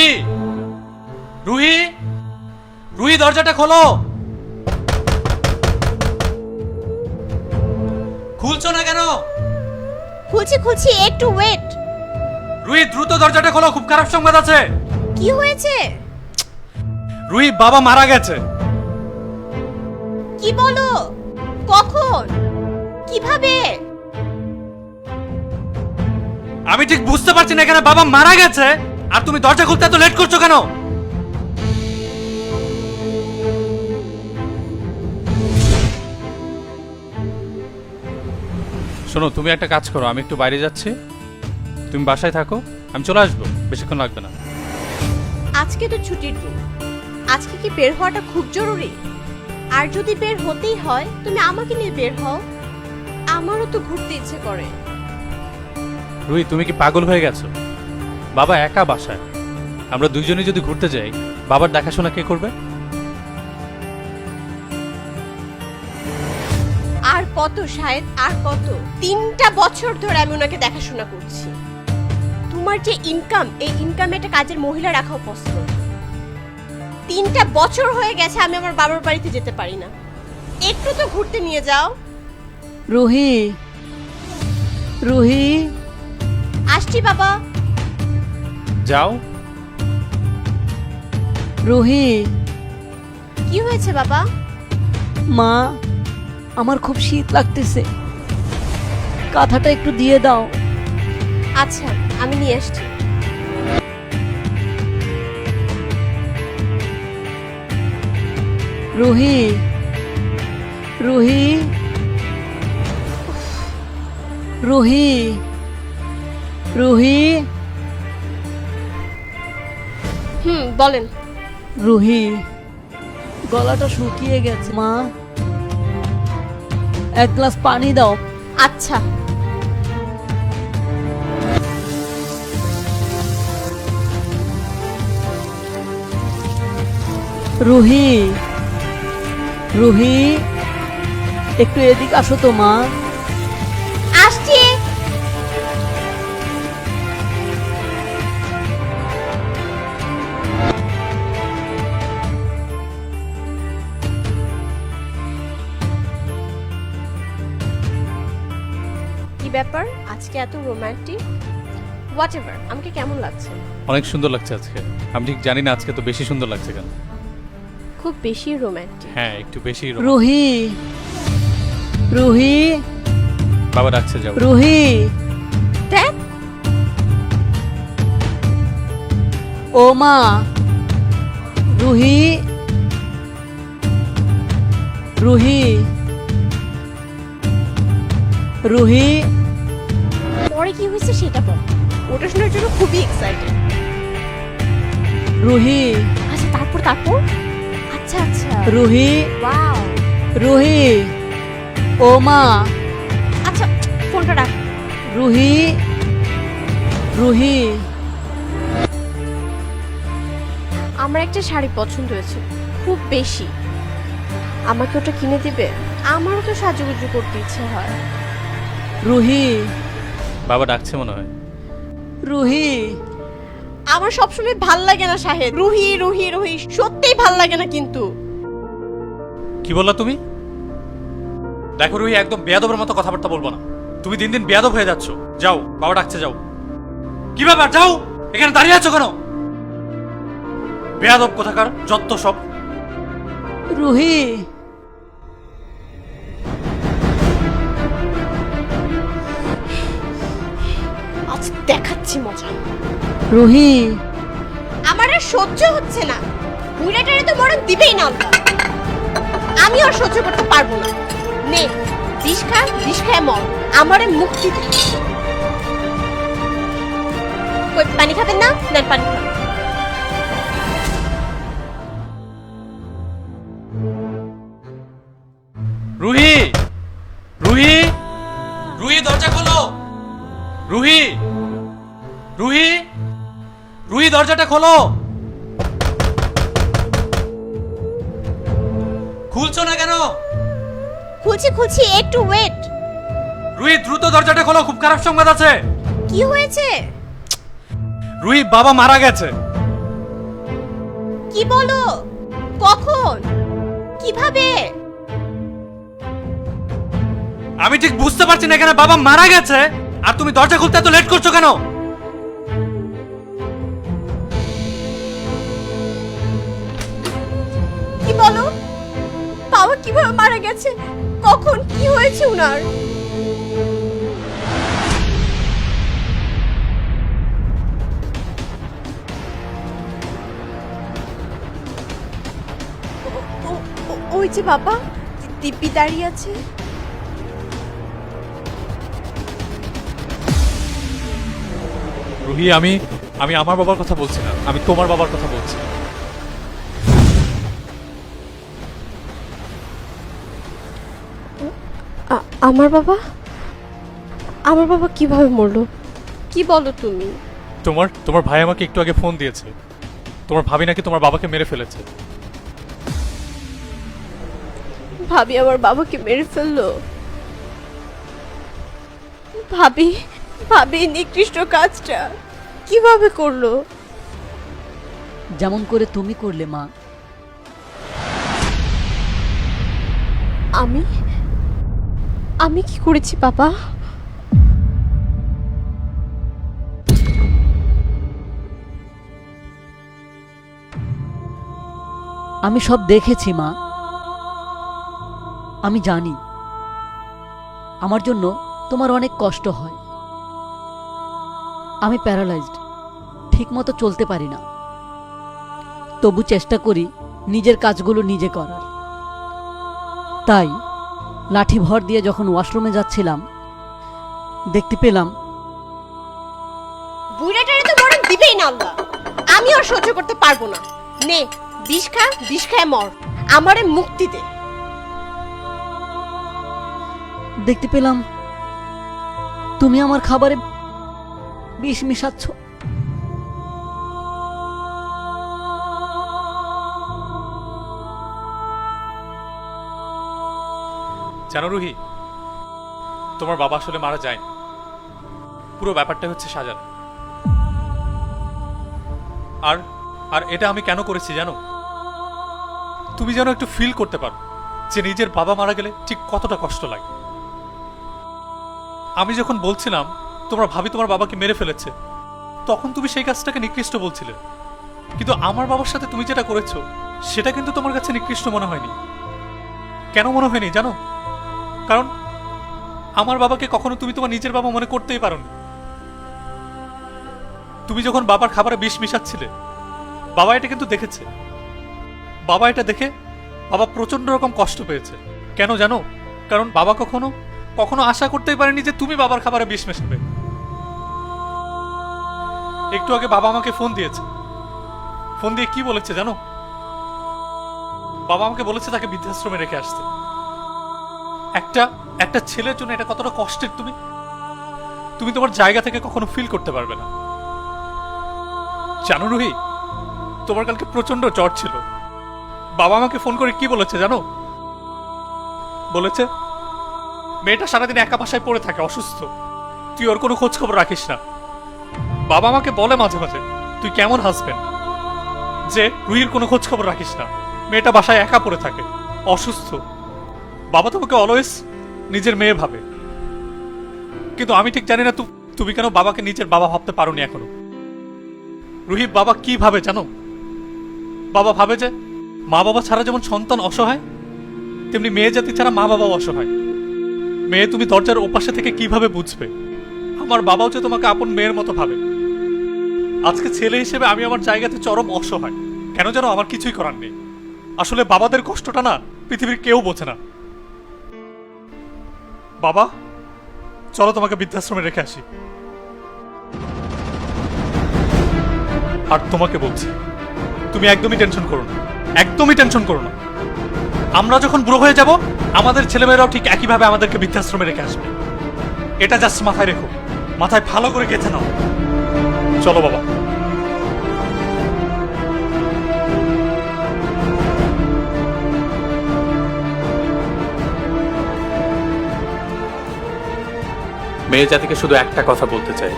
রুহি, রুহি, রুহি দরজাটা খোলো। খুলছো না কেন? খুলছি একটু ওয়েট। রুহি দ্রুত দরজাটা খোলো, খুব খারাপ সংবাদ আছে। কি হয়েছে? রুহি বাবা মারা গেছে। কি বলো? কখন? কিভাবে? আমি ঠিক বুঝতে পারছি না, এখানে বাবা মারা গেছে আর তুমি দরজা খুলতে এত লেট করছো কেন? শোনো, তুমি একটা কাজ করো, আমি একটু বাইরে যাচ্ছি, তুমি বাসায় থাকো, আমি চলে আসবো, বেশিক্ষণ লাগবে না। আজকে তো ছুটির দিন, আজকে কি বের হওয়াটা খুব জরুরি? আর যদি বের হতেই হয় তুমি আমাকে নিয়ে বের হও, আমারও তো ঘুরতে ইচ্ছে করে। রুহি, তুমি কি পাগল হয়ে গেছো? বাবা একা বাসায়, আমরা দুইজনে যদি ঘুরতে যাই, বাবার দেখাশোনা কে করবে? আর কত শাহেদ, আর কত? 3টা বছর ধরে আমি ওনাকে দেখাশোনা করছি। তোমার যে ইনকাম, এই ইনকামে একটা কাজের মহিলা রাখাও পসিবল। 3টা বছর হয়ে গেছে আমি আমার বাবার বাড়িতে যেতে পারি না। একটু তো ঘুরতে নিয়ে যাও। রুহি, রুহি, আসছি বাবা। যাও। রুহি। কি হয়েছে বাবা? মা, আমার খুব শীত লাগতেছে, কাঁথাটা একটু দিয়ে দাও। আচ্ছা, আমি নিয়ে আসছি। রুহি, রুহি, রুহি, রুহি, বলেন। রুহি, গলাটা শুকিয়ে গেছে মা, এক গ্লাস পানি দাও। আচ্ছা। রুহি, রুহি, একটু এদিক আসো তো মা। আসছি। কি ব্যাপার, আজকে এত রোমান্টিক? হোয়াট এভার, আমাকে কেমন লাগছে? অনেক সুন্দর লাগছে আজকে, আমি ঠিক জানি না আজকে তো বেশি সুন্দর লাগছে কেন। খুব বেশি রোমান্টিক। হ্যাঁ, একটু বেশি। রুহি, রুহি, বাবা ডাকছে, যাও। রুহি, দেখ, ও মা, রুহি, রুহি, রুহি। পরে কি হয়েছে সেটা বল, ওটা শোনার জন্য খুবই এক্সাইটেড। রুহি, আচ্ছা, তারপর আচ্ছা আচ্ছা, রুহি, ওয়াও। রুহি, ও মা, আচ্ছা, ফোনটা রাখ। রুহি, রুহি। আমার একটা শাড়ি পছন্দ হয়েছে খুব বেশি, আমাকে ওটা কিনে দিবে? আমারও তো সাজুগুজু করতে ইচ্ছে হয়। রুহি, বাবা ডাকছে মনে হয়। রুহি, আমার সবসময় ভাল লাগে না শাহেদ, রুহি রুহি রুহি, সত্যিই ভাল লাগে না। কিন্তু কি বললা তুমি? দেখো রুহি, একদম বেয়াদবের মতো কথাবার্তা বলবো না, তুমি দিন দিন বেয়াদব হয়ে যাচ্ছ। যাও, বাবা ডাকছে, যাও। কি ব্যাপার, যাও, এখানে দাঁড়িয়ে আছো কেন? বেয়াদব কোথাকার, যত সব। রুহি, আজ দেখাচ্ছি মজা। রুহি, আমার আর সহ্য হচ্ছে না, বুড়াটারে তো মরণ দিবেই না আল্লাহ। আমি আর সহ্য করতে পারবো না। নে, বিষ খায় মর, আমারে মুক্তি দে। কই, পানি খাবেন না? নেন পানি খান। রুহি, রুহি, রুহি দরজা খোলো। রুহি, রুহি, রুহি দরজাটা খোলো। খুলছো না কেন? খুলছি, একটু ওয়েট। রুহি দ্রুত দরজাটা খোলো, খুব খারাপ সংবাদ আছে। কি হয়েছে? রুহি বাবা মারা গেছে। কি বলো? কখন? কিভাবে? আমি ঠিক বুঝতে পারছি না এখানে বাবা মারা গেছে আর তুমি দরজা খুলতে এত লেট করছো কেন? কি বলো? বাবা কিভাবে মারা গেছে? কখন? কি হয়েছে উনার? ওই যে বাবা, দিব্যি দাঁড়িয়ে আছে। রুহি, আমি আমার বাবার কথা বলছি না, আমি তোমার বাবার কথা বলছি। আমার বাবা? আমার বাবা কিভাবে মরলো? কি বলো তুমি? তোমার ভাই আমাকে একটু আগে ফোন দিয়েছে। তোমার ভাবি নাকি তোমার বাবাকে মেরে ফেলেছে। ভাবি আমার বাবাকে মেরে ফেললো? ভাবি ভাবি নিকৃষ্ট কাজটা কিভাবে করলো? যেমন করে তুমি করলে মা। আমি আমি কি করেছি বাবা? আমি সব দেখেছি মা। আমি জানি আমার জন্য তোমার অনেক কষ্ট হয়। আমি প্যারালাইজড, ঠিক মতো চলতে পারি না, তবু চেষ্টা করি নিজের কাজগুলো নিজে করার। তাই লাঠি ভর দিয়ে যখন ওয়াশরুমে যাচ্ছিলাম দেখতে পেলাম বুড়াটারে তো মরণ দিবেই না আল্লাহ। আমি আর সহ্য করতে পারবো না। নে বিষ খা, বিষ খায় মর, আমারে মুক্তি দে। দেখতে পেলাম তুমি আমার খাবারে বিষ মিশাচ্ছ। জানো রুহি, তোমার বাবা আসলে মারা যায়নি, পুরো ব্যাপারটা হচ্ছে সাজানো। আর আর এটা আমি কেন করেছি জানো? তুমি যেন একটু ফিল করতে পারো যে নিজের বাবা মারা গেলে ঠিক কতটা কষ্ট লাগে। আমি যখন বলছিলাম তোমার ভাবি তোমার বাবাকে মেরে ফেলেছে, তখন তুমি সেই কাজটাকে নিকৃষ্ট বলছিলে, কিন্তু আমার বাবার সাথে তুমি যেটা করেছো সেটা কিন্তু তোমার কাছে নিকৃষ্ট মনে হয়নি। কেন মনে হয়নি জানো? কারণ আমার বাবাকে কখনো তুমি তোমার নিজের বাবা মনে করতেই পারোনি। তুমি যখন বাবার খাবারে বিষ মিশাচ্ছিলে, বাবা এটা কিন্তু দেখেছে। বাবা এটা দেখে বাবা প্রচন্ড রকম কষ্ট পেয়েছে। কেন জানো? কারণ বাবা কখনো কখনো আশা করতেই পারেনি যে তুমি বাবার খাবারে বিষ মেশাবে। একটু আগে বাবা আমাকে ফোন দিয়েছে। ফোন দিয়ে কি বলেছে জানো? বাবা আমাকে বলেছে তাকে বৃদ্ধাশ্রমে রেখে আসতে। একটা ছেলের জন্য এটা কতটা কষ্টের তুমি তোমার জায়গা থেকে কখনো ফিল করতে পারবে না। জানো রুহি, তোমার কালকে প্রচন্ড জ্বর ছিল। বাবা আমাকে ফোন করে কি বলেছে জানো? বলেছে মেয়েটা সারাদিন একা বাসায় পড়ে থাকে, অসুস্থ, তুই ওর কোনো খোঁজ খবর রাখিস না। বাবা আমাকে বলে মাঝে মাঝে, তুই কেমন হাজবেন্ড যে রুহির কোনো খোঁজ খবর রাখিস না, মেয়েটা বাসায় একা পড়ে থাকে, অসুস্থ। বাবা তোমাকে অলওয়েজ নিজের মেয়ে ভাবে, কিন্তু আমি ঠিক জানি না তুমি কেন বাবাকে নিজের বাবা ভাবতে পারোনি এখনো। রুহি, বাবা কি ভাবে জানো? বাবা ভাবে যে মা বাবা ছাড়া যেমন সন্তান অসহায়, তেমনি মেয়ে জাতি ছাড়া মা বাবাও অসহায়। মেয়ে তুমি দরজার ওপাশে থেকে কিভাবে বুঝবে আমার বাবাও যে তোমাকে আপন মেয়ের মতো ভাবে। আজকে ছেলে হিসেবে আমি আমার জায়গাতে চরম অসহায়। কেন যেন আমার কিছুই করার নেই। আসলে বাবাদের কষ্টটা না পৃথিবীর কেউ বোঝে না। বাবা, চলো তোমাকে বৃদ্ধাশ্রমে রেখে আসি। আর তোমাকে বলছি, তুমি একদমই টেনশন করো না, একদমই টেনশন করো না। আমরা যখন বুড়ো হয়ে যাব, আমাদের ছেলেমেয়েরাও ঠিক একইভাবে আমাদেরকে বৃদ্ধাশ্রমে রেখে আসবে। এটা জাস্ট মাথায় রেখো, মাথায় ভালো করে গেঁথে নাও। চলো বাবা। মেয়ে জাতিকে শুধু একটা কথা বলতে চাই,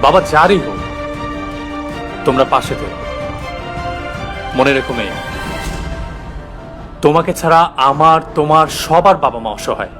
বাবা যারই হোক, তোমরা পাশে থেকো। মনে রেখো মেয়ে, তোমাকে ছাড়া আমার তোমার সবার বাবা মা অসহায়।